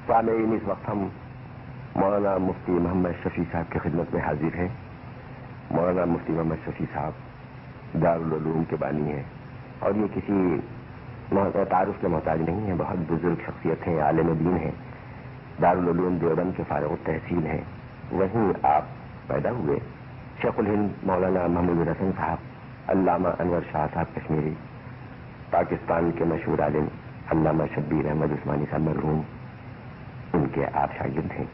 سامعین، اس وقت ہم مولانا مفتی محمد شفیع صاحب کی خدمت میں حاضر ہیں۔ مولانا مفتی محمد شفیع صاحب دارالعلوم کے بانی ہیں اور یہ کسی تعارف کے محتاج نہیں ہیں، بہت بزرگ شخصیت ہیں، عالم دین ہیں، دارالعلوم دیوبند کے فارغ التحصیل ہیں۔ وہیں آپ پیدا ہوئے۔ شیخ الہند مولانا محمود الحسن صاحب، علامہ انور شاہ صاحب کشمیری، پاکستان کے مشہور عالم علامہ شبیر احمد عثمانی صاحب مرحوم، ان کے آپ شاگرد ہیں۔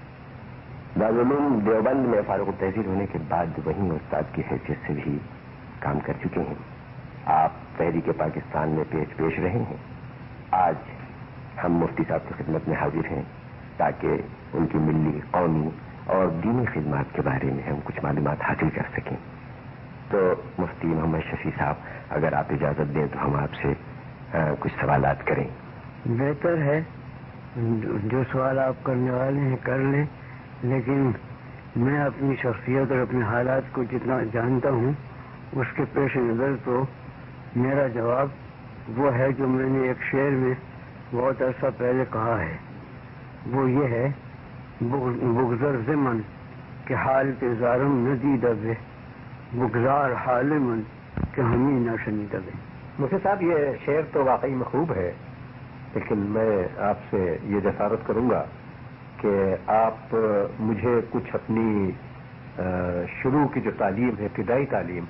دارالعلوم دیوبند میں فارغ التحصیل ہونے کے بعد وہیں استاد کی حیثیت سے بھی کام کر چکے ہیں۔ آپ تحریک پاکستان میں پیش رہے ہیں۔ آج ہم مفتی صاحب کی خدمت میں حاضر ہیں تاکہ ان کی ملی، قومی اور دینی خدمات کے بارے میں ہم کچھ معلومات حاصل کر سکیں۔ تو مفتی محمد شفیع صاحب، اگر آپ اجازت دیں تو ہم آپ سے کچھ سوالات کریں۔ بہتر ہے، جو سوال آپ کرنے والے ہیں کر لیں، لیکن میں اپنی شخصیت اور اپنے حالات کو جتنا جانتا ہوں اس کے پیش نظر تو میرا جواب وہ ہے جو میں نے ایک شعر میں بہت عرصہ پہلے کہا ہے، وہ یہ ہے: بگذر زمن کہ حال تزارم ندیدہ بے، بگزار حال من کہ ہمیں نہ شنیدہ بے۔ مفتی صاحب، یہ شعر تو واقعی مخوب ہے، لیکن میں آپ سے یہ جسارت کروں گا کہ آپ مجھے کچھ اپنی شروع کی جو تعلیم ہے، ابتدائی تعلیم،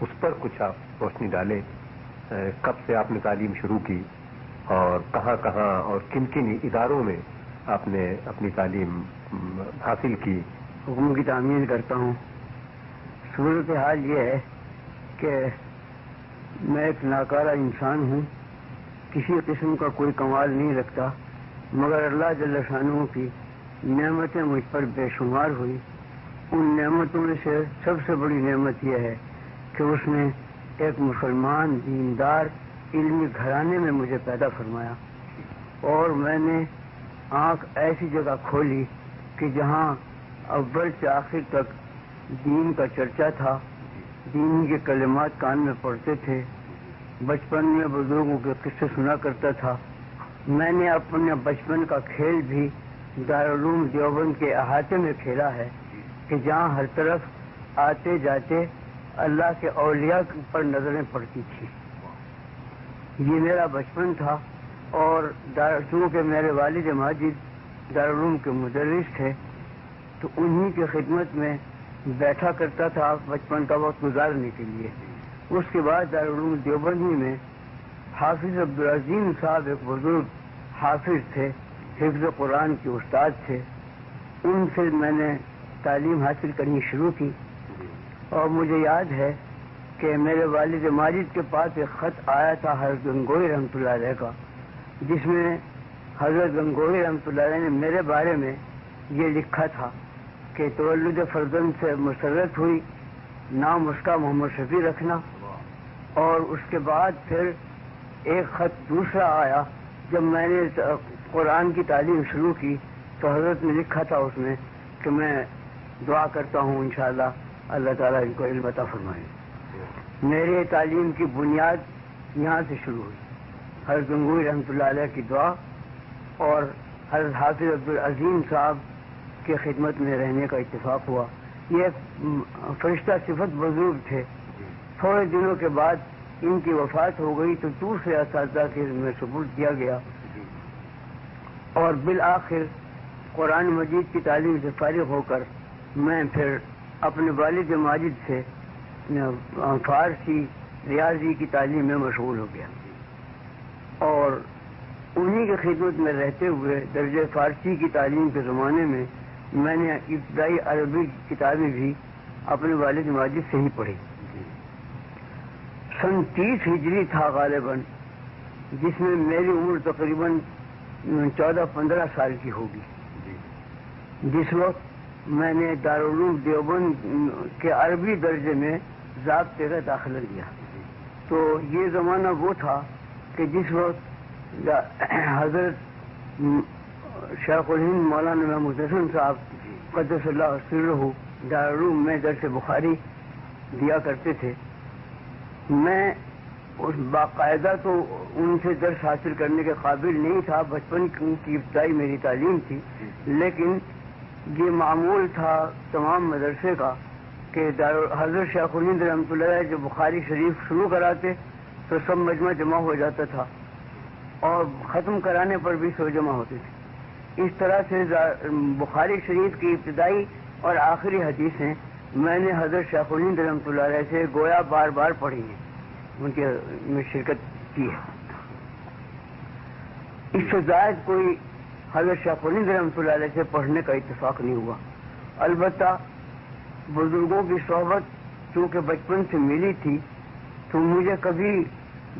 اس پر کچھ آپ روشنی ڈالیں۔ کب سے آپ نے تعلیم شروع کی اور کہاں کہاں اور کن کن اداروں میں آپ نے اپنی تعلیم حاصل کی؟ حکم کی تعمیل کرتا ہوں۔ صورتحال یہ ہے کہ میں ایک ناکارہ انسان ہوں، کسی قسم کا کوئی کمال نہیں رکھتا، مگر اللہ جل شانہ کی نعمتیں مجھ پر بے شمار ہوئی۔ ان نعمتوں میں سے سب سے بڑی نعمت یہ ہے کہ اس نے ایک مسلمان دیندار علمی گھرانے میں مجھے پیدا فرمایا، اور میں نے آنکھ ایسی جگہ کھولی کہ جہاں اول سے آخر تک دین کا چرچا تھا، دین کے کلمات کان میں پڑھتے تھے، بچپن میں بزرگوں کے قصے سنا کرتا تھا۔ میں نے اپنے بچپن کا کھیل بھی دارالعلوم دیوبند کے احاطے میں کھیلا ہے کہ جہاں ہر طرف آتے جاتے اللہ کے اولیاء پر نظریں پڑتی تھی۔ یہ میرا بچپن تھا، اور چونکہ میرے والد ماجد دارالعلوم کے مدرس تھے تو انہی کی خدمت میں بیٹھا کرتا تھا بچپن کا وقت گزارنے کے لیے۔ اس کے بعد دارالعلوم دیوبندی میں حافظ عبدالعظیم صاحب ایک بزرگ حافظ تھے، حفظ قرآن کے استاد تھے، ان سے میں نے تعلیم حاصل کرنی شروع کی۔ اور مجھے یاد ہے کہ میرے والد ماجد کے پاس ایک خط آیا تھا حضرت گنگوئی رحمۃ اللہ علیہ کا، جس میں حضرت گنگوئی رحمۃ اللہ علیہ نے میرے بارے میں یہ لکھا تھا کہ تولد فرزند سے مسرت ہوئی، نام اس کا محمد شفیع رکھنا۔ اور اس کے بعد پھر ایک خط دوسرا آیا جب میں نے قرآن کی تعلیم شروع کی، تو حضرت نے لکھا تھا اس میں کہ میں دعا کرتا ہوں انشاءاللہ اللہ تعالیٰ ان کو علم عطا فرمائے۔ میرے تعلیم کی بنیاد یہاں سے شروع ہوئی، حضرت گنگوئی رحمۃ اللہ علیہ کی دعا اور حضرت حافظ عبدالعظیم صاحب کی خدمت میں رہنے کا اتفاق ہوا۔ یہ ایک فرشتہ صفت بزرگ تھے۔ تھوڑے دنوں کے بعد ان کی وفات ہو گئی تو دوسرے اساتذہ کے میں سپرد کیا گیا، اور بالآخر قرآن مجید کی تعلیم سے فارغ ہو کر میں پھر اپنے والد ماجد سے فارسی ریاضی کی تعلیم میں مشغول ہو گیا، اور انہی کی خدمت میں رہتے ہوئے درجہ فارسی کی تعلیم کے زمانے میں میں نے ابتدائی عربی کتابیں بھی اپنے والد ماجد سے ہی پڑھی۔ سن 30 ہجری تھا غالباً، جس میں میری عمر تقریباً 14-15 سال کی ہوگی، جس وقت میں نے دارالعلوم دیوبند کے عربی درجے میں ضابطے کا داخلہ لیا۔ تو یہ زمانہ وہ تھا کہ جس وقت حضرت شیخ الہند مولانا محمود الحسن صاحب قدس اللہ سرہ دارالعلوم میں درس بخاری دیا کرتے تھے۔ میں اس باقاعدہ تو ان سے درس حاصل کرنے کے قابل نہیں تھا، بچپن کی ابتدائی میری تعلیم تھی، لیکن یہ معمول تھا تمام مدرسے کا کہ حضرت شیخ الہند رحمۃ اللہ علیہ جو بخاری شریف شروع کراتے تو سب مجمع جمع ہو جاتا تھا اور ختم کرانے پر بھی سب جمع ہوتے تھے۔ اس طرح سے بخاری شریف کی ابتدائی اور آخری حدیثیں میں نے حضرت شیخ الہند رحمۃ اللہ علیہ سے گویا بار بار پڑھی ہیں، ان کے میں شرکت کی ہے۔ اس سے زائد کوئی حضرت شیخ الہند رحمۃ اللہ علیہ سے پڑھنے کا اتفاق نہیں ہوا۔ البتہ بزرگوں کی صحبت چونکہ بچپن سے ملی تھی تو مجھے کبھی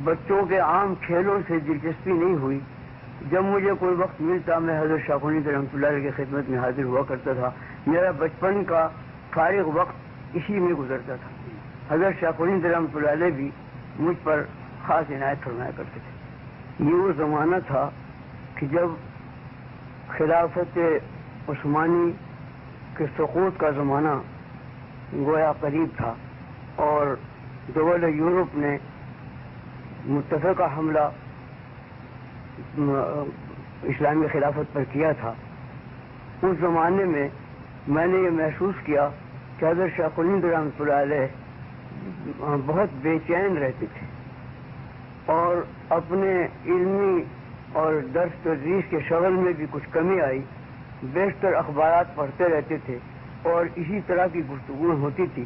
بچوں کے عام کھیلوں سے دلچسپی نہیں ہوئی۔ جب مجھے کوئی وقت ملتا میں حضرت شیخ الہند رحمۃ اللہ علیہ کی خدمت میں حاضر ہوا کرتا تھا۔ میرا بچپن کا فارغ وقت اسی میں گزرتا تھا۔ حضرت شیخ الہند رحمۃ اللہ علیہ بھی مجھ پر خاص عنایت فرمایا کرتے تھے۔ یہ وہ زمانہ تھا کہ جب خلافت عثمانی کے سقوط کا زمانہ گویا قریب تھا اور دول یورپ نے متفقہ حملہ اسلامی خلافت پر کیا تھا۔ اس زمانے میں میں نے یہ محسوس کیا کہ حضرت شیخ الہند رحمۃ اللہ علیہ بہت بے چین رہتے تھے اور اپنے علمی اور درس تدریس کے شغل میں بھی کچھ کمی آئی، بیشتر اخبارات پڑھتے رہتے تھے اور اسی طرح کی گفتگو ہوتی تھی۔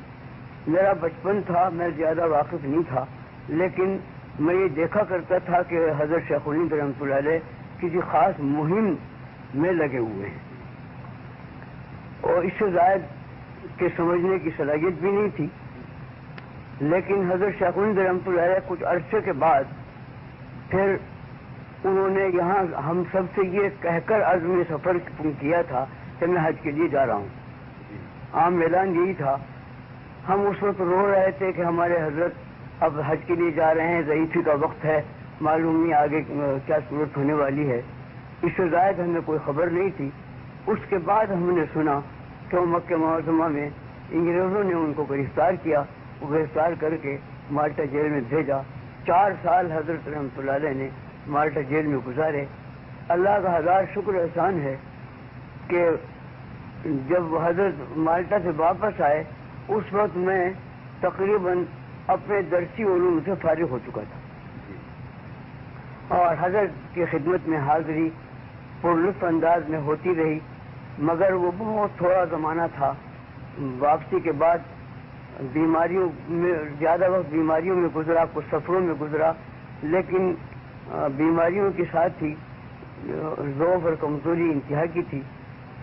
میرا بچپن تھا، میں زیادہ واقف نہیں تھا، لیکن میں یہ دیکھا کرتا تھا کہ حضرت شیخ الہند رحمۃ اللہ علیہ کسی خاص مہم میں لگے ہوئے ہیں اور اس سے زائد کے سمجھنے کی صلاحیت بھی نہیں تھی۔ لیکن حضرت شیخ الہند رحمۃ اللہ علیہ کچھ عرصے کے بعد پھر انہوں نے یہاں ہم سب سے یہ کہہ کر عزم سفر کیا تھا کہ میں حج کے لیے جا رہا ہوں۔ عام اعلان یہی تھا۔ ہم اس وقت رو رہے تھے کہ ہمارے حضرت اب حج کے لیے جا رہے ہیں، ضعیفی کا وقت ہے، معلوم نہیں آگے کیا صورت ہونے والی ہے۔ اس سے زائد ہمیں کوئی خبر نہیں تھی۔ اس کے بعد ہم نے سنا کہ وہ مکہ معظمہ میں انگریزوں نے ان کو گرفتار کیا، وہ گرفتار کر کے مالٹا جیل میں بھیجا۔ 4 سال حضرت رحمۃ اللہ علیہ نے مالٹا جیل میں گزارے۔ اللہ کا ہزار شکر احسان ہے کہ جب حضرت مالٹا سے واپس آئے اس وقت میں تقریباً اپنے درسی علوم سے فارغ ہو چکا تھا اور حضرت کی خدمت میں حاضری پرلطف انداز میں ہوتی رہی، مگر وہ بہت تھوڑا زمانہ تھا۔ واپسی کے بعد بیماریوں میں زیادہ وقت بیماریوں میں گزرا، کچھ سفروں میں گزرا، لیکن بیماریوں کے ساتھ ہی ضعف اور کمزوری انتہا کی تھی۔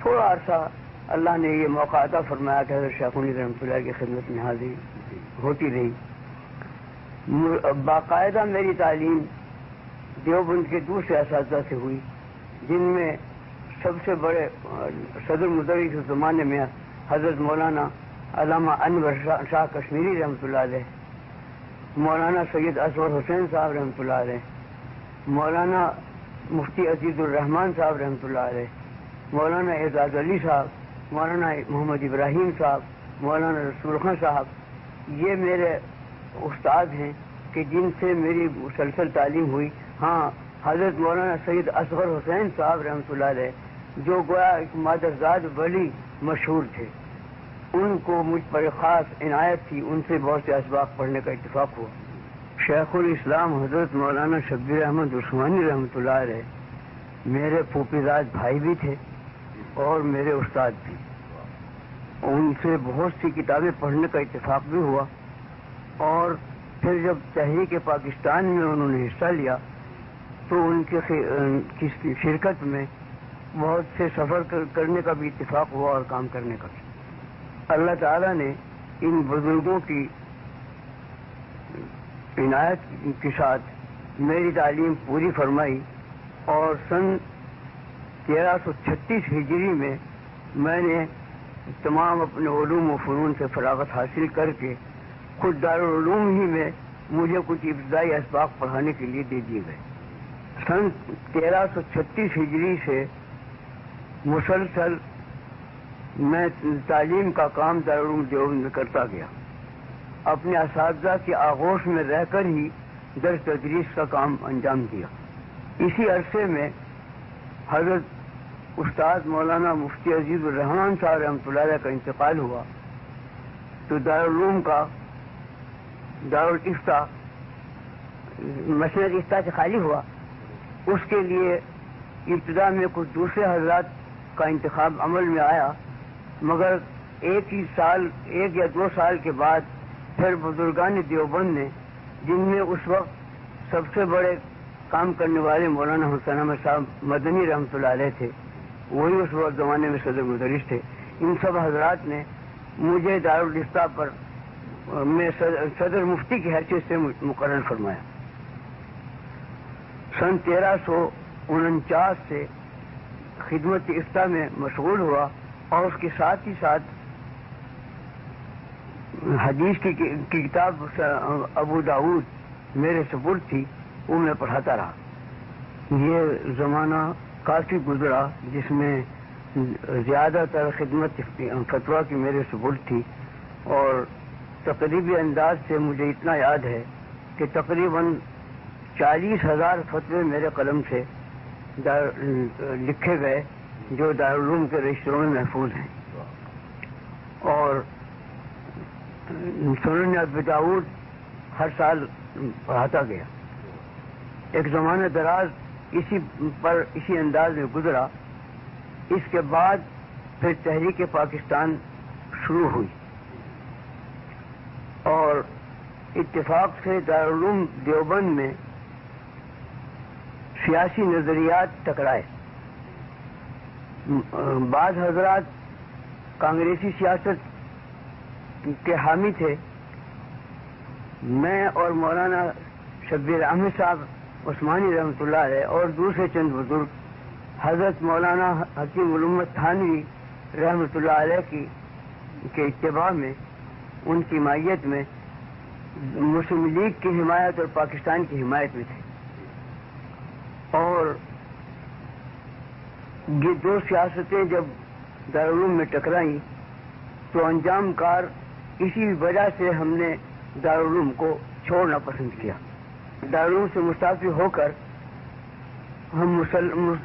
تھوڑا عرصہ اللہ نے یہ موقع عطا فرمایا کہ حضرت شیخ الہند رحمۃ اللہ کی خدمت میں حاضری ہوتی رہی۔ باقاعدہ میری تعلیم دیوبند کے دوسرے اساتذہ سے ہوئی، جن میں سب سے بڑے صدر مدرس اس زمانے میں حضرت مولانا علامہ انور شاہ کشمیری رحمۃ اللہ علیہ، مولانا سید اصغر حسین صاحب رحمۃ اللہ علیہ، مولانا مفتی عزیز الرحمان صاحب رحمۃ اللہ علیہ، مولانا اعزاز علی صاحب، مولانا محمد ابراہیم صاحب، مولانا رسول خان صاحب، یہ میرے استاد ہیں کہ جن سے میری مسلسل تعلیم ہوئی۔ ہاں، حضرت مولانا سید اصغر حسین صاحب رحمۃ اللہ علیہ جو گویا ایک مادرزاد ولی مشہور تھے، ان کو مجھ پر خاص عنایت تھی، ان سے بہت سے اسباق پڑھنے کا اتفاق ہوا۔ شیخ الاسلام حضرت مولانا شبیر احمد عثمانی رحمۃ اللہ علیہ میرے پھوپھیزاد بھائی بھی تھے اور میرے استاد بھی۔ ان سے بہت سی کتابیں پڑھنے کا اتفاق بھی ہوا اور پھر جب تحریک پاکستان میں انہوں نے حصہ لیا تو ان کی شرکت میں بہت سے سفر کرنے کا بھی اتفاق ہوا اور کام کرنے کا بھی۔ اللہ تعالیٰ نے ان بزرگوں کی عنایت کے ساتھ میری تعلیم پوری فرمائی اور سن 1336 ہجری میں میں نے تمام اپنے علوم و فنون سے فراغت حاصل کر کے خود دارالعلوم ہی میں مجھے کچھ ابتدائی اسباق پڑھانے کے لیے دے دیے گئے۔ سن 1336 ہجری سے مسلسل میں تعلیم کا کام دارالعلوم دیوبند میں کرتا گیا۔ اپنے اساتذہ کے آغوش میں رہ کر ہی درس تدریس کا کام انجام دیا۔ اسی عرصے میں حضرت استاد مولانا مفتی عزیز الرحمان صاحب رحمۃ اللہ علیہ کا انتقال ہوا، تو دارالعلوم کا دارالافتاء مسجد افتاء سے خالی ہوا۔ اس کے لیے ابتدا میں کچھ دوسرے حضرات کا انتخاب عمل میں آیا، مگر ایک یا دو سال کے بعد پھر بزرگان دیوبند نے، جن میں اس وقت سب سے بڑے کام کرنے والے مولانا حسین احمد صاحب مدنی رحمۃ اللہ علیہ تھے، وہی اس وقت زمانے میں صدر مدرس تھے، ان سب حضرات نے مجھے دارالافتاء پر میں صدر مفتی کی حیثیت سے مقرر فرمایا۔ سن 1349 سے خدمت افتاء میں مشغول ہوا، اور اس کے ساتھ ہی ساتھ حدیث کی کتاب ابو داؤد میرے سپرد تھی، وہ میں پڑھاتا رہا۔ یہ زمانہ کافی گزرا جس میں زیادہ تر خدمت فتویٰ کی میرے سپرد تھی، اور تقریبی انداز سے مجھے اتنا یاد ہے کہ تقریباً 40,000 فتوے میرے قلم سے لکھے گئے جو دارالعلوم کے رجسٹروں میں محفوظ ہیں، اور سنن ابی داؤد ہر سال پڑھاتا گیا۔ ایک زمانہ دراز اسی انداز میں گزرا۔ اس کے بعد پھر تحریک پاکستان شروع ہوئی، اور اتفاق سے دارالعلوم دیوبند میں سیاسی نظریات ٹکرائے۔ بعض حضرات کانگریسی سیاست کے حامی تھے، میں اور مولانا شبیر احمد صاحب عثمانی رحمۃ اللہ علیہ اور دوسرے چند بزرگ حضرت مولانا حکیم علومت تھانوی رحمۃ اللہ علیہ کے اتباع میں، ان کی مائیت میں مسلم لیگ کی حمایت اور پاکستان کی حمایت میں تھے، اور یہ دو سیاستیں جب دارالعلوم میں ٹکرائیں تو انجام کار اسی وجہ سے ہم نے دارالعلوم کو چھوڑنا پسند کیا۔ دارالعلوم سے مستعفی ہو کر ہم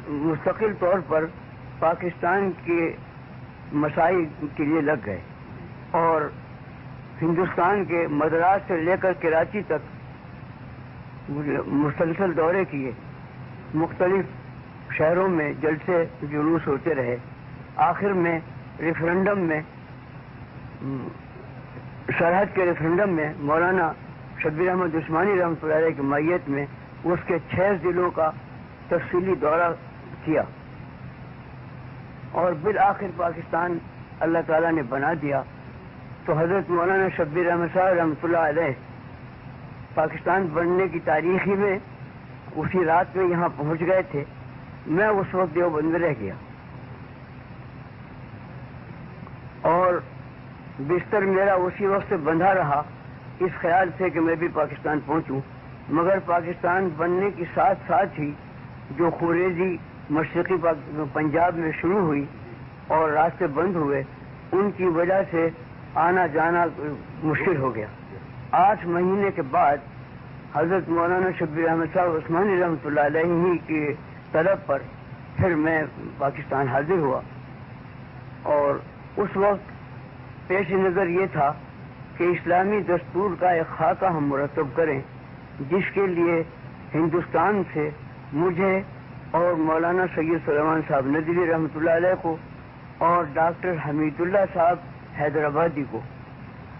مستقل طور پر پاکستان کے مسائل کے لیے لگ گئے، اور ہندوستان کے مدراس سے لے کر کراچی تک مسلسل دورے کیے، مختلف شہروں میں جلسے جلوس ہوتے رہے۔ آخر میں ریفرنڈم میں، سرحد کے ریفرنڈم میں مولانا شبیر احمد عثمانی رحمۃ اللہ علیہ کی مائیت میں اس کے 6 ضلعوں کا تفصیلی دورہ کیا، اور بالآخر پاکستان اللہ تعالیٰ نے بنا دیا۔ تو حضرت مولانا شبیر احمد صاحب رحمۃ اللہ علیہ پاکستان بننے کی تاریخی میں اسی رات میں یہاں پہنچ گئے تھے، میں اس وقت دیوبند میں رہ گیا، اور بستر میرا اسی وقت سے بندھا رہا اس خیال سے کہ میں بھی پاکستان پہنچوں، مگر پاکستان بننے کے ساتھ ساتھ ہی جو خوریزی مشرقی پنجاب میں شروع ہوئی اور راستے بند ہوئے، ان کی وجہ سے آنا جانا مشکل ہو گیا۔ 8 مہینے کے بعد حضرت مولانا شبیر احمد صاحب عثمانی رحمۃ اللہ علیہ ہی کی طلب پر پھر میں پاکستان حاضر ہوا، اور اس وقت پیش نظر یہ تھا کہ اسلامی دستور کا ایک خاکہ ہم مرتب کریں، جس کے لیے ہندوستان سے مجھے اور مولانا سید سلیمان صاحب ندوی رحمۃ اللہ علیہ کو، اور ڈاکٹر حمید اللہ صاحب حیدرآبادی کو،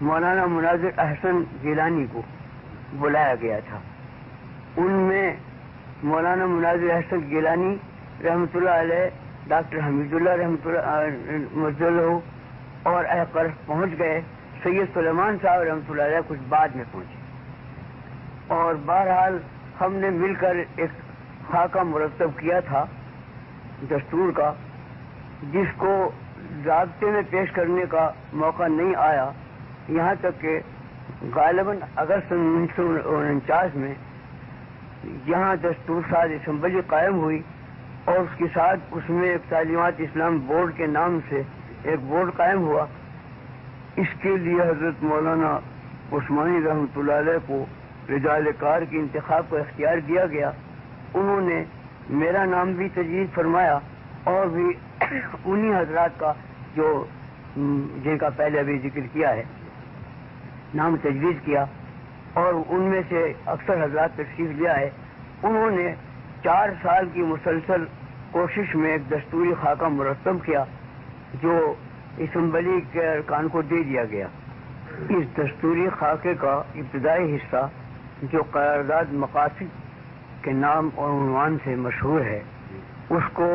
مولانا مناظر احسن گیلانی کو بلایا گیا تھا۔ ان میں مولانا مناظر احسن گیلانی رحمۃ اللہ علیہ، ڈاکٹر حمید اللہ رحمۃ اللہ مجلہ اور احقر پہنچ گئے، سید سلیمان صاحب رحمۃ اللہ علیہ کچھ بعد میں پہنچے، اور بہرحال ہم نے مل کر ایک خاکہ مرتب کیا تھا دستور کا، جس کو ضابطے میں پیش کرنے کا موقع نہیں آیا، یہاں تک کہ غالباً اگست 1949 میں یہاں دستور ساز اسمبلی قائم ہوئی، اور اس کے ساتھ اس میں ایک تعلیمات اسلام بورڈ کے نام سے ایک بورڈ قائم ہوا۔ اس کے لیے حضرت مولانا عثمانی رحمۃ اللہ علیہ کو رجال کار کے انتخاب کو اختیار دیا گیا، انہوں نے میرا نام بھی تجویز فرمایا اور بھی انہی حضرات کا جو جن کا پہلے ابھی ذکر کیا ہے نام تجویز کیا، اور ان میں سے اکثر حضرات تشریف لیا ہے۔ انہوں نے 4 سال کی مسلسل کوشش میں ایک دستوری خاکہ مرتب کیا جو اسمبلی کے ارکان کو دے دیا گیا۔ اس دستوری خاکے کا ابتدائی حصہ جو قرارداد مقاصد کے نام اور عنوان سے مشہور ہے، اس کو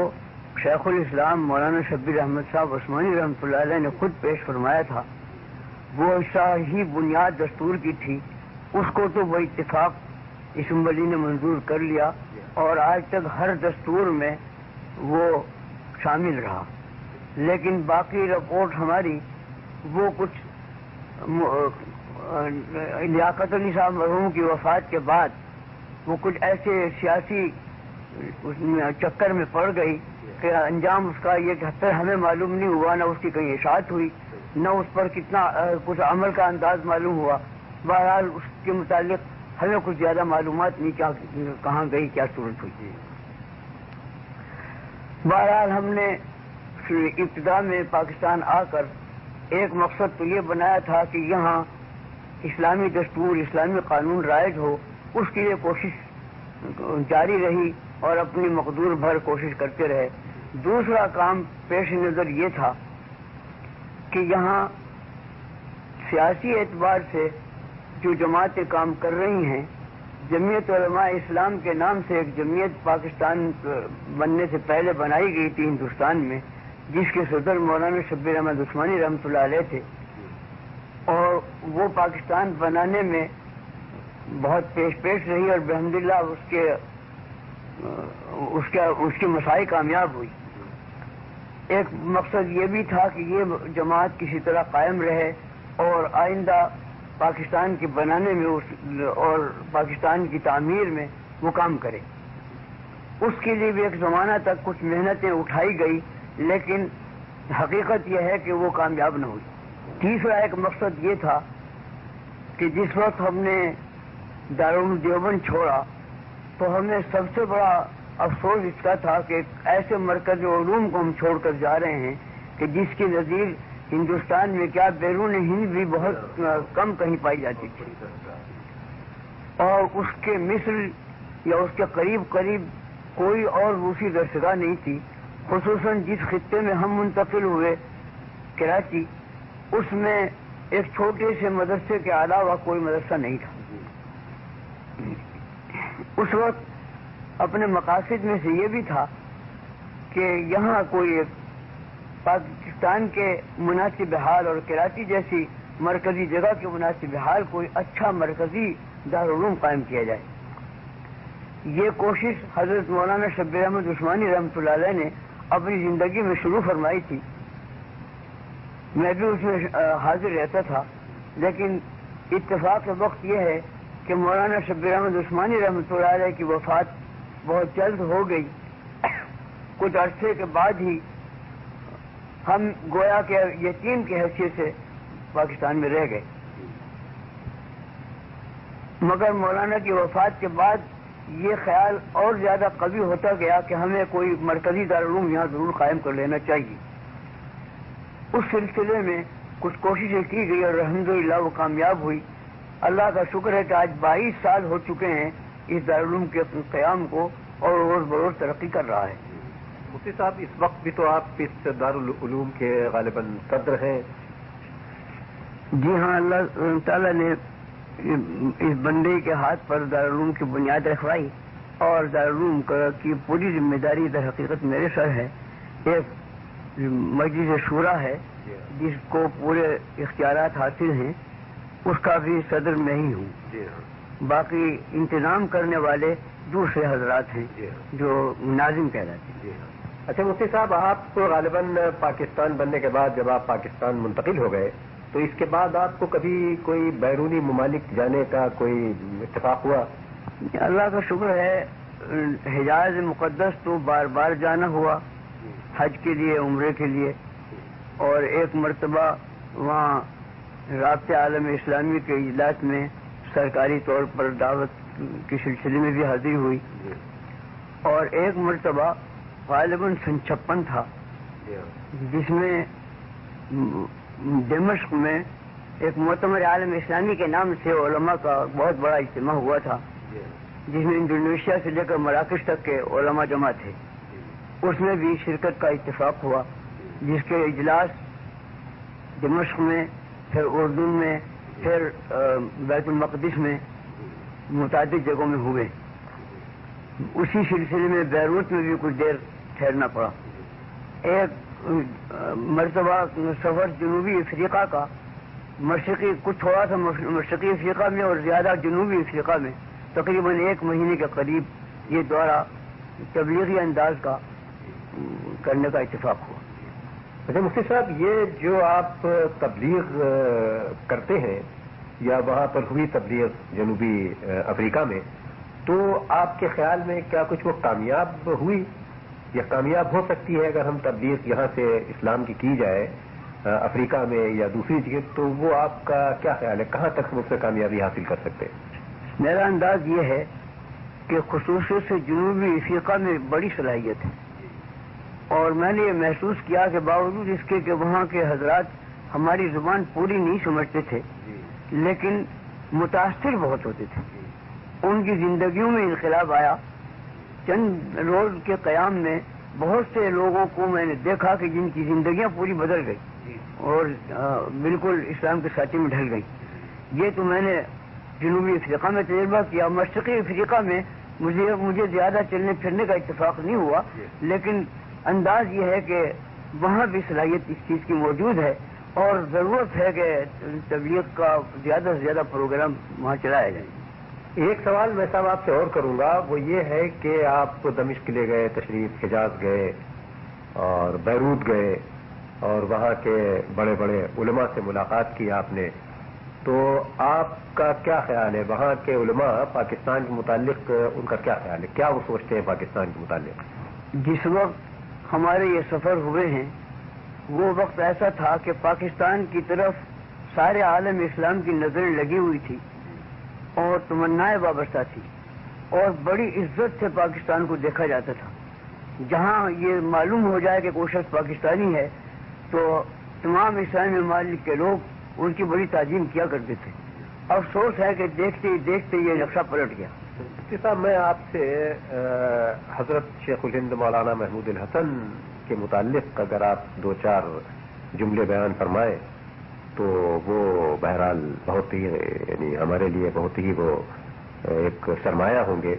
شیخ الاسلام مولانا شبیر احمد صاحب عثمانی رحمۃ اللہ علیہ نے خود پیش فرمایا تھا۔ وہ ایسا ہی بنیاد دستور کی تھی، اس کو تو وہ اتفاق اسمبلی نے منظور کر لیا اور آج تک ہر دستور میں وہ شامل رہا۔ لیکن باقی رپورٹ ہماری وہ کچھ لیاقت علی صاحب مرحوم کی وفات کے بعد وہ کچھ ایسے سیاسی چکر میں پڑ گئی کہ انجام اس کا یہ کہ ہمیں معلوم نہیں ہوا، نہ اس کی کہیں اشاعت ہوئی، نہ اس پر کتنا کچھ عمل کا انداز معلوم ہوا۔ بہرحال اس کے متعلق ہمیں کچھ زیادہ معلومات نہیں کہاں گئی، کیا صورت ہوئی۔ بہرحال ہم نے ابتدا میں پاکستان آ کر ایک مقصد تو یہ بنایا تھا کہ یہاں اسلامی دستور، اسلامی قانون رائج ہو، اس کے لیے کوشش جاری رہی اور اپنی مقدور بھر کوشش کرتے رہے۔ دوسرا کام پیش نظر یہ تھا کہ یہاں سیاسی اعتبار سے جو جماعتیں کام کر رہی ہیں، جمعیت علماء اسلام کے نام سے ایک جمعیت پاکستان بننے سے پہلے بنائی گئی تھی ہندوستان میں، جس کے صدر مولانا شبیر احمد عثمانی رحمۃ اللہ علیہ تھے، اور وہ پاکستان بنانے میں بہت پیش رہی اور بحمداللہ اس کے مساعی کامیاب ہوئی۔ ایک مقصد یہ بھی تھا کہ یہ جماعت کسی طرح قائم رہے اور آئندہ پاکستان کے بنانے میں اور پاکستان کی تعمیر میں وہ کام کرے۔ اس کے لیے بھی ایک زمانہ تک کچھ محنتیں اٹھائی گئی، لیکن حقیقت یہ ہے کہ وہ کامیاب نہ ہوئی۔ تیسرا ایک مقصد یہ تھا کہ جس وقت ہم نے دارالعلوم دیوبند چھوڑا تو ہمیں سب سے بڑا افسوس اس کا تھا کہ ایسے مرکز علوم کو ہم چھوڑ کر جا رہے ہیں کہ جس کی نظیر ہندوستان میں کیا بیرون ہند بھی بہت کم کہیں پائی جاتی تھی، اور اس کے مثل یا اس کے قریب کوئی اور دوسری درسگاہ نہیں تھی۔ خصوصاً جس خطے میں ہم منتقل ہوئے کراچی، اس میں ایک چھوٹے سے مدرسے کے علاوہ کوئی مدرسہ نہیں تھا۔ اس وقت اپنے مقاصد میں سے یہ بھی تھا کہ یہاں کوئی پاکستان کے مناسب حال اور کراچی جیسی مرکزی جگہ کے مناسب حال کوئی اچھا مرکزی دارالعلوم قائم کیا جائے۔ یہ کوشش حضرت مولانا شبیر احمد عثمانی رحمۃ اللہ علیہ نے اپنی زندگی میں شروع فرمائی تھی۔ میں بھی اس میں حاضر رہتا تھا، لیکن اتفاق وقت یہ ہے کہ مولانا شبیر احمد عثمانی رحمۃ اللہ علیہ کی وفات بہت جلد ہو گئی۔ کچھ عرصے کے بعد ہی ہم گویا کے یتیم کی حیثیت سے پاکستان میں رہ گئے، مگر مولانا کی وفات کے بعد یہ خیال اور زیادہ قوی ہوتا گیا کہ ہمیں کوئی مرکزی دارالعلوم یہاں ضرور قائم کر لینا چاہیے۔ اس سلسلے میں کچھ کوششیں کی گئی اور الحمدللہ وہ کامیاب ہوئی۔ اللہ کا شکر ہے کہ آج 22 سال ہو چکے ہیں اس دارالعلوم کے قیام کو، اور روز بروز ترقی کر رہا ہے۔ مفتی صاحب، اس وقت بھی تو آپ اس دارالعلوم کے غالباً صدر ہیں۔ جی ہاں، اللہ تعالیٰ نے اس بندے کے ہاتھ پر دارالعلوم کی بنیاد رکھوائی، اور دارالعلوم کی پوری ذمہ داری در حقیقت میرے سر ہے۔ ایک مجلس شورا ہے جس کو پورے اختیارات حاصل ہیں، اس کا بھی صدر میں ہی ہوں۔ باقی انتظام کرنے والے دوسرے حضرات ہیں جو ناظم کہلاتے ہیں۔ اچھا مفتی صاحب، آپ کو غالباً پاکستان بننے کے بعد جب آپ پاکستان منتقل ہو گئے تو اس کے بعد آپ کو کبھی کوئی بیرونی ممالک جانے کا کوئی اتفاق ہوا؟ اللہ کا شکر ہے، حجاز مقدس تو بار بار جانا ہوا حج کے لیے، عمرے کے لیے، اور ایک مرتبہ وہاں رابطہ عالم اسلامی کے اجلاس میں سرکاری طور پر دعوت کے سلسلے میں بھی حاضری ہوئی، اور ایک مرتبہ غالباً سن 56 تھا، جس میں دمشق میں ایک مؤتمر عالم اسلامی کے نام سے علماء کا بہت بڑا اجتماع ہوا تھا، جس میں انڈونیشیا سے لے کر مراکش تک کے علماء جمع تھے۔ اس میں بھی شرکت کا اتفاق ہوا، جس کے اجلاس دمشق میں، پھر اردن میں، پھر بیت المقدس میں، متعدد جگہوں میں ہوئے۔ اسی سلسلے میں بیروت میں بھی کچھ دیر ٹھہرنا پڑا۔ ایک مرتبہ سفر جنوبی افریقہ کا، مشرقی کچھ تھوڑا سا مشرقی افریقہ میں اور زیادہ جنوبی افریقہ میں، تقریباً 1 مہینے کے قریب یہ دورہ تبلیغی انداز کا کرنے کا اتفاق ہوا۔ اچھا مفتی صاحب، یہ جو آپ تبلیغ کرتے ہیں یا وہاں پر ہوئی تبلیغ جنوبی افریقہ میں، تو آپ کے خیال میں کیا کچھ وہ کامیاب ہوئی یا کامیاب ہو سکتی ہے؟ اگر ہم تبلیغ یہاں سے اسلام کی جائے افریقہ میں یا دوسری جگہ، تو وہ آپ کا کیا خیال ہے، کہاں تک ہم اس سے کامیابی حاصل کر سکتے ہیں؟ میرا انداز یہ ہے کہ خصوصیت سے جنوبی افریقہ میں بڑی صلاحیت ہے، اور میں نے یہ محسوس کیا کہ باوجود اس کے کہ وہاں کے حضرات ہماری زبان پوری نہیں سمجھتے تھے، لیکن متاثر بہت ہوتے تھے۔ ان کی زندگیوں میں انقلاب آیا۔ چند روز کے قیام میں بہت سے لوگوں کو میں نے دیکھا کہ جن کی زندگیاں پوری بدل گئی اور بالکل اسلام کے ساتھی میں ڈھل گئی۔ یہ تو میں نے جنوبی افریقہ میں تجربہ کیا۔ مشرقی افریقہ میں مجھے زیادہ چلنے پھرنے کا اتفاق نہیں ہوا، لیکن انداز یہ ہے کہ وہاں بھی صلاحیت اس چیز کی موجود ہے، اور ضرورت ہے کہ تبلیغ کا زیادہ سے زیادہ پروگرام وہاں چلایا جائے۔ ایک سوال میں صاحب آپ سے اور کروں گا، وہ یہ ہے کہ آپ دمشق لے گئے تشریف، حجاز گئے اور بیروت گئے اور وہاں کے بڑے بڑے علماء سے ملاقات کی آپ نے، تو آپ کا کیا خیال ہے وہاں کے علماء پاکستان کے متعلق، ان کا کیا خیال ہے، کیا وہ سوچتے ہیں پاکستان کے متعلق؟ جس وقت ہمارے یہ سفر ہوئے ہیں وہ وقت ایسا تھا کہ پاکستان کی طرف سارے عالم اسلام کی نظریں لگی ہوئی تھی اور تمنائیں وابستہ تھی، اور بڑی عزت سے پاکستان کو دیکھا جاتا تھا۔ جہاں یہ معلوم ہو جائے کہ کوئی شخص پاکستانی ہے تو تمام اسلامی ممالک کے لوگ ان کی بڑی تعظیم کیا کرتے تھے۔ افسوس ہے کہ دیکھتے ہی دیکھتے یہ نقشہ پلٹ گیا۔ مفتی صاحب، میں آپ سے حضرت شیخ الہند مولانا محمود الحسن کے متعلق اگر آپ 2-4 جملے بیان فرمائیں تو وہ بہرحال بہت ہی، یعنی ہمارے لیے بہت ہی وہ ایک سرمایہ ہوں گے،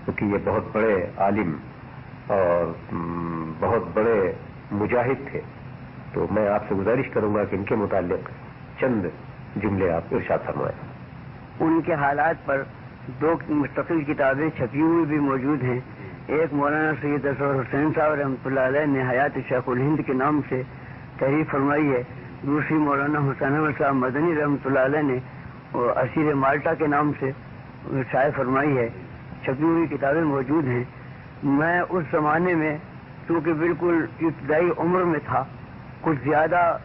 کیونکہ یہ بہت بڑے عالم اور بہت بڑے مجاہد تھے۔ تو میں آپ سے گزارش کروں گا کہ ان کے متعلق چند جملے آپ ارشاد فرمائیں۔ ان کے حالات پر 2 مستقل کتابیں چھپی ہوئی بھی موجود ہیں۔ ایک مولانا سید اصغر حسین صاحب رحمۃ اللہ علیہ نے حیات شیخ الہند کے نام سے تحریر فرمائی ہے، دوسری مولانا حسین احمد صاحب مدنی رحمۃ اللہ علیہ نے اسیر مالٹا کے نام سے شائع فرمائی ہے۔ چھپی ہوئی کتابیں موجود ہیں۔ میں اس زمانے میں چونکہ بالکل ابتدائی عمر میں تھا، کچھ زیادہ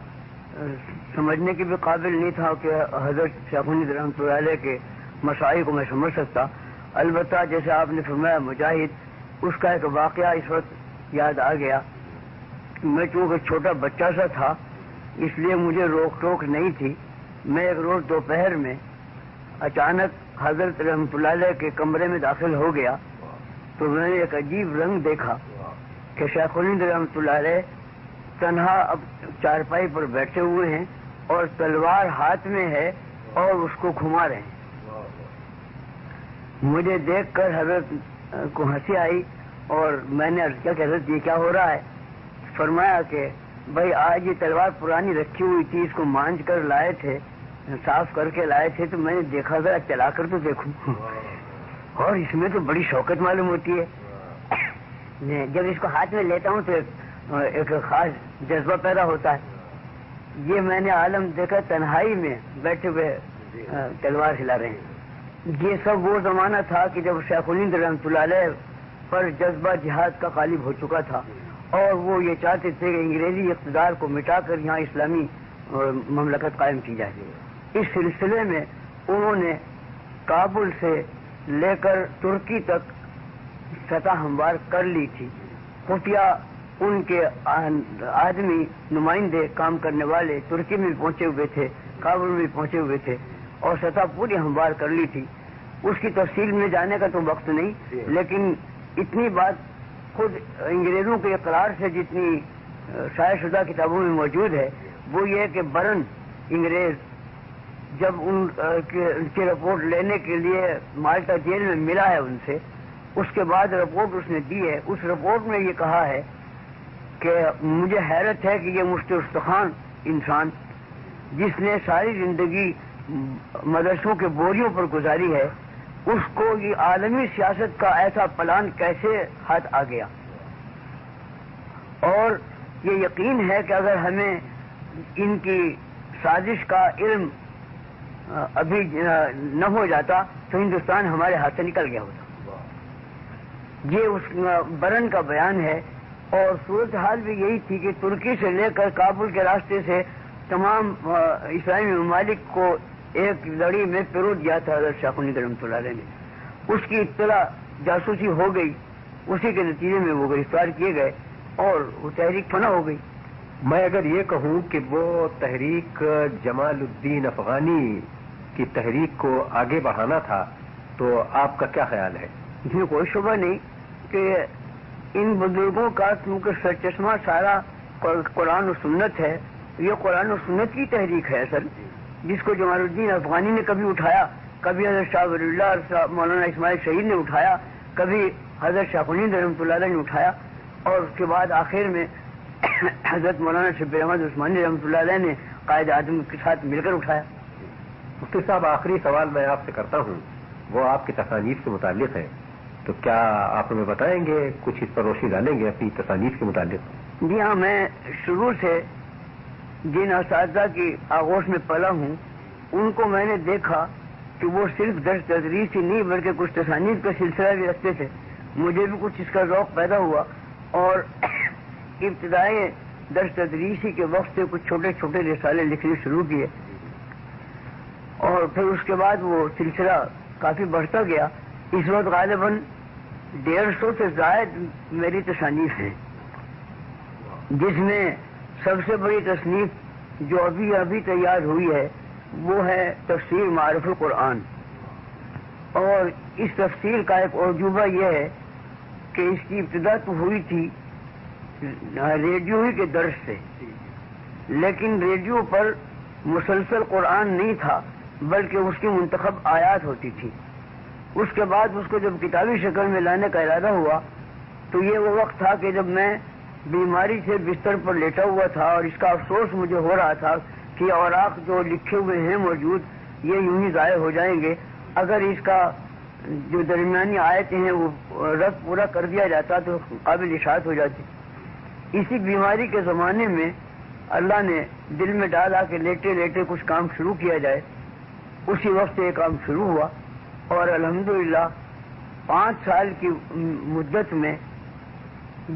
سمجھنے کے بھی قابل نہیں تھا کہ حضرت شیخ الہند رحمۃ اللہ علیہ کے مسائل کو میں سمجھ سکتا۔ البتہ جیسے آپ نے فرمایا مجاہد، اس کا ایک واقعہ اس وقت یاد آ گیا۔ میں چونکہ چھوٹا بچہ سا تھا، اس لیے مجھے روک ٹوک نہیں تھی۔ میں ایک روز دوپہر میں اچانک حضرت رحمۃ اللہ علیہ کے کمرے میں داخل ہو گیا تو میں نے ایک عجیب رنگ دیکھا کہ شیخ الہند رحمۃ اللہ علیہ تنہا اب چارپائی پر بیٹھے ہوئے ہیں اور تلوار ہاتھ میں ہے اور اس کو گھما رہے ہیں۔ مجھے دیکھ کر حضرت کو ہنسی آئی اور میں نے عرض کیا کہ حضرت یہ کیا ہو رہا ہے؟ فرمایا کہ بھائی آج یہ تلوار پرانی رکھی ہوئی تھی، اس کو مانج کر لائے تھے، صاف کر کے لائے تھے، تو میں نے دیکھا ذرا چلا کر تو دیکھوں، اور اس میں تو بڑی شوقت معلوم ہوتی ہے۔ جب اس کو ہاتھ میں لیتا ہوں تو ایک خاص جذبہ پیدا ہوتا ہے۔ یہ میں نے عالم دیکھا تنہائی میں بیٹھے ہوئے تلوار ہلا رہے ہیں۔ یہ سب وہ زمانہ تھا کہ جب شیخ الہند رحمۃ اللہ علیہ پر جذبہ جہاد کا غالب ہو چکا تھا، اور وہ یہ چاہتے تھے کہ انگریزی اقتدار کو مٹا کر یہاں اسلامی مملکت قائم کی جائے۔ اس سلسلے میں انہوں نے کابل سے لے کر ترکی تک سطح ہموار کر لی تھی. خفیہ ان کے آدمی نمائندے کام کرنے والے ترکی میں بھی پہنچے ہوئے تھے, کابل میں بھی پہنچے ہوئے تھے, اور سطح پوری ہموار کر لی تھی. اس کی تفصیل میں جانے کا تو وقت نہیں, لیکن اتنی بات خود انگریزوں کے اقرار سے جتنی شائع شدہ کتابوں میں موجود ہے وہ یہ کہ برن انگریز جب ان کی رپورٹ لینے کے لیے مالٹا جیل میں ملا ہے ان سے, اس کے بعد رپورٹ اس نے دی ہے. اس رپورٹ میں یہ کہا ہے کہ مجھے حیرت ہے کہ یہ مفتی استخوان انسان جس نے ساری زندگی مدرسوں کے بوریوں پر گزاری ہے, اس کو یہ عالمی سیاست کا ایسا پلان کیسے ہاتھ آ گیا. اور یہ یقین ہے کہ اگر ہمیں ان کی سازش کا علم ابھی نہ ہو جاتا تو ہندوستان ہمارے ہاتھ سے نکل گیا ہوتا. یہ اس برن کا بیان ہے. اور صورتحال بھی یہی تھی کہ ترکی سے لے کر کابل کے راستے سے تمام اسلامی ممالک کو ایک لڑی میں پیرو دیا تھا حضرت شاہ خنید رحمۃ اللہ علیہ نے. اس کی اطلاع جاسوسی ہو گئی, اسی کے نتیجے میں وہ گرفتار کیے گئے اور وہ تحریک فنا ہو گئی. میں اگر یہ کہوں کہ وہ تحریک جمال الدین افغانی کی تحریک کو آگے بڑھانا تھا تو آپ کا کیا خیال ہے؟ اس میں کوئی شبہ نہیں کہ ان بزرگوں کا کیونکہ سرچشمہ سارا قرآن و سنت ہے, یہ قرآن و سنت کی تحریک ہے اصل, جس کو جمال الدین افغانی نے کبھی اٹھایا, کبھی حضرت شاہ ولی اللہ اور مولانا اسماعیل شہید نے اٹھایا, کبھی حضرت شاہ خنید رحمۃ اللہ علیہ نے اٹھایا, اور اس کے بعد آخر میں حضرت مولانا شبیر احمد عثمانی رحمۃ اللہ علیہ نے قائد اعظم کے ساتھ مل کر اٹھایا. مفتی صاحب, آخری سوال میں آپ سے کرتا ہوں, وہ آپ کی تصانیف سے متعلق ہے, تو کیا آپ ہمیں بتائیں گے, کچھ اس پر روشنی ڈالیں گے اپنی تصانیف کے متعلق؟ جی ہاں, میں شروع سے جن اساتذہ کی آغوش میں پلا ہوں ان کو میں نے دیکھا کہ وہ صرف درس تدریس ہی نہیں بلکہ کچھ تصانیف کا سلسلہ بھی رکھتے تھے. مجھے بھی کچھ اس کا ذوق پیدا ہوا اور ابتدائی درس تدریسی کے وقت سے کچھ چھوٹے چھوٹے رسالے لکھنے شروع کیے, اور پھر اس کے بعد وہ سلسلہ کافی بڑھتا گیا. اس وقت غالباً 150 سے زائد میری تصانیف ہیں, جس میں سب سے بڑی تصنیف جو ابھی تیار ہوئی ہے وہ ہے تفسیر معرف القرآن. اور اس تفسیر کا ایک عجوبہ یہ ہے کہ اس کی ابتدا تو ہوئی تھی ریڈیو ہی کے درس سے, لیکن ریڈیو پر مسلسل قرآن نہیں تھا بلکہ اس کی منتخب آیات ہوتی تھی. اس کے بعد اس کو جب کتابی شکل میں لانے کا ارادہ ہوا تو یہ وہ وقت تھا کہ جب میں بیماری سے بستر پر لیٹا ہوا تھا, اور اس کا افسوس مجھے ہو رہا تھا کہ اوراق جو لکھے ہوئے ہیں موجود یہ یوں ہی ضائع ہو جائیں گے. اگر اس کا جو درمیانی آیتیں ہیں وہ رد پورا کر دیا جاتا تو قابل اشاعت ہو جاتی. اسی بیماری کے زمانے میں اللہ نے دل میں ڈالا کہ لیٹے لیٹے کچھ کام شروع کیا جائے. اسی وقت سے یہ کام شروع ہوا, اور الحمدللہ 5 سال کی مدت میں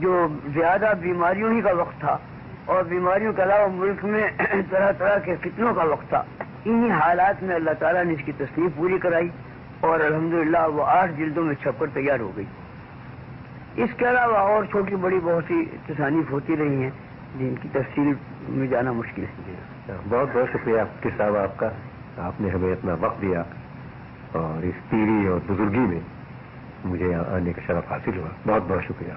جو زیادہ بیماریوں ہی کا وقت تھا اور بیماریوں کے علاوہ ملک میں طرح طرح کے فتنوں کا وقت تھا, انہی حالات میں اللہ تعالیٰ نے اس کی تصنیف پوری کرائی اور الحمدللہ وہ 8 جلدوں میں چھپ کر تیار ہو گئی. اس کے علاوہ اور چھوٹی بڑی بہت سی تصانیف ہوتی رہی ہیں جن کی تفصیل میں جانا مشکل ہے. بہت بہت شکریہ مفتی صاحب آپ کا, آپ نے ہمیں اپنا وقت دیا اور اس پیری اور بزرگی میں مجھے آنے کا شرف حاصل ہوا. بہت بہت شکریہ.